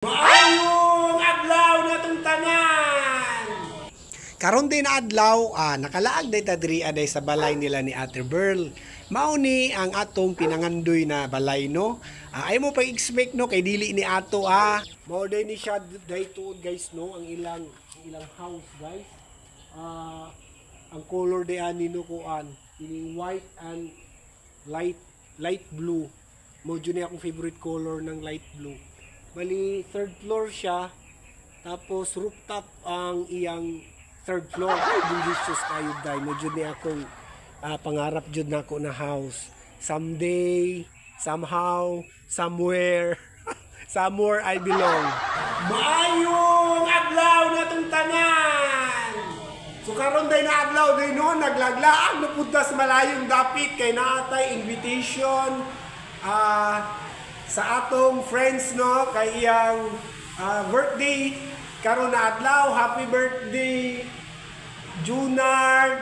Maayong adlaw na itong tanan! Karon din adlaw, nakalaag day ta diri aday sa balay nila ni Ate Berl. Mao ni ang atong pinangandoy na balay no. Ay mo pa expect no kay dili ni ato Mao day ni siya day tuod guys no ang ilang house guys. Ang color day ani no kuan, ini white and light blue. Mo jud ni akong favorite color ng light blue. Bali, third floor siya. Tapos, rooftop ang iyang third floor. Ay, delicious kayo, day. Medyo ni akong pangarap jud na ako na house. Someday, somehow, somewhere, somewhere I belong. Maayong adlaw na itong tanan! So, karon day na adlaw day no, naglaglaang napunta sa malayong dapit kay naatay invitation. Sa atong friends no kay iyang birthday karon na adlaw. Happy birthday Junard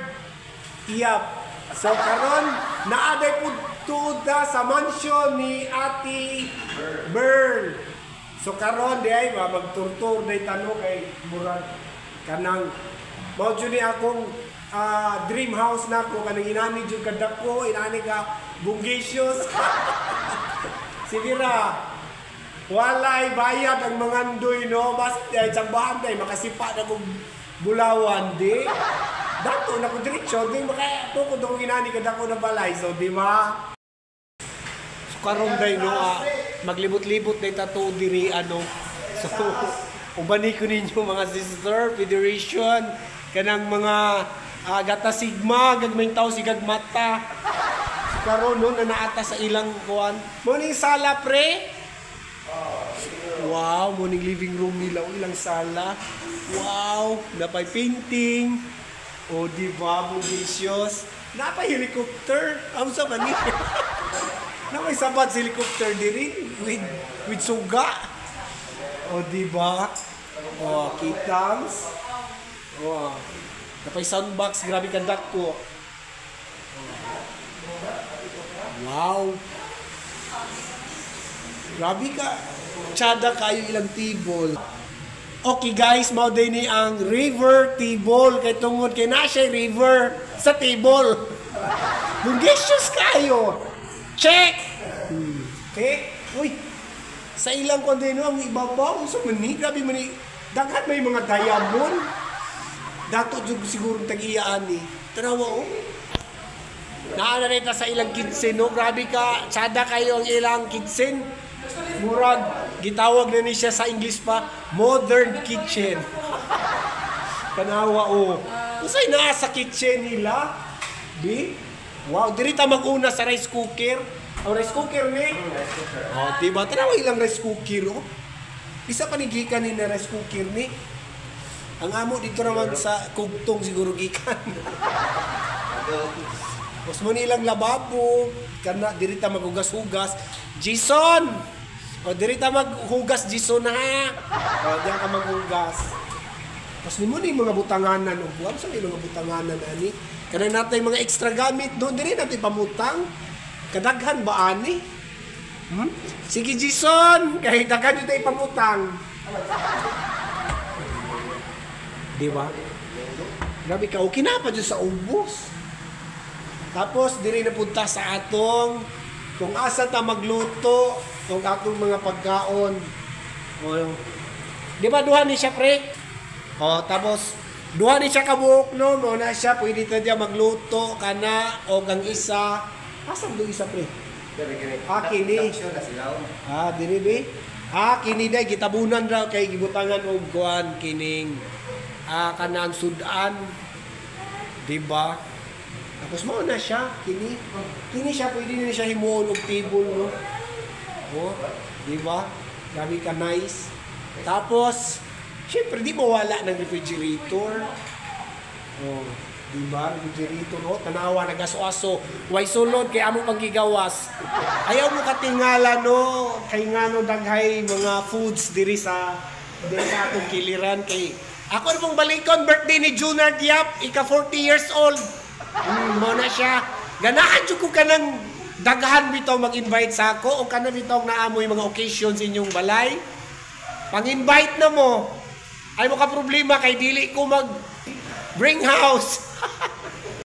Iyap. So karon naaday pud tuod sa mansion ni Ate Berl. So karon di ay magturtur day tano kay murag kanang mao jud ni akong dream house nako kanang inani jud kadako inani ka bungacious. Sige ra, walay bayad ang mangandoy no, basta tsambahan day makasipa na kong bulawan di. Dato na ko diretsyo, di makatukod akong inani kada ko na balay, so di ba? So karon day no, maglibot-libot day tato diri ano. So ubani ko ninyo mga sister, federation, kanang mga gata sigma, gagmayng tao sigag mata. Karon no naata sa ilang kuan. Morning sala pre. Wow, morning living room nila ilang sala. Wow, napay painting. O di ba, delicious. Napay helicopter. Amo sa mani. Napay sabat sa helicopter diri with suga. O di ba? O kitams. O napay soundbox grabe kandak ko. Wow! Grabe ka! Tsada kayo ilang table. Okay guys, mao din ni ang river table. Kay tungod kay na siya river sa table. Bungacious kayo! Check! Okay? Uy! Sa ilang kondeno ang ibabaw. So mani, grabe mani. Dagat may mga diamond. Dato siguro tag-iyaan ni. Tanawa oh. Naanarita sa ilang kitchen, no? Grabe ka, tsada kayo ang ilang kitchen. Murag, gitawag na ni siya sa English pa, modern kitchen. Kanawa, oh. Usay na sa kitchen nila. Di? Wow, dirita mag-una sa rice cooker. Oh, rice cooker ni? Oh, diba? Tanawa ilang rice cooker, oh. Isa panigikan ni na rice cooker ni. Ang amo dito naman sa kugtong siguro gikan. Mas mo nilang lababo, kana dirita maghugas-hugas. Jason! O dirita maghugas Jason ha. O diyan ka maghugas. Mas mo ni mga butanganan o buwan sa mga butanganan ani. Kana natay mga extra gamit do diri natin pamutang. Kadaghan ba ani? Sige Jason, kahit daghan jud tay pamutang. Di ba? Grabe ka, okay na pa dyan sa ubos. Tapos, diri na punta sa atong kung asa ta magluto, kung atong mga pagkaon. O, di ba, duha ni siya, pre? O, tapos, duha ni siya kabuok, no? Mo na siya, pwede ta diya magluto, kana, o gang isa. Asan do isa, pre? Kini. Diri, be? Kini day, gitabunan raw kay gibutangan og kuan kining kanang sudan. Diba? Tapos mo na siya, kini siya, pwede na siya himuon og table, no? O, diba? Grabe ka nice. Tapos, syempre, di mawala ng refrigerator. O, diba? Refrigerator, no? Tanawa, nagaso-aso. Way sulod, kay amo paggigawas. Ayaw mo katingala, no? Kay nga, no, daghay mga foods diri sa atong kiliran. Kay, ako na pong balikon, birthday ni Junard Iyap, ika 40 years old. Mo na siya. Ganahan dyan ko ka ng daghan bitaw mag-invite sa ako o ka na bitaw na amoy mga occasions inyong balay. Pang-invite na mo. Ay mo ka problema kay dili ko mag bring house.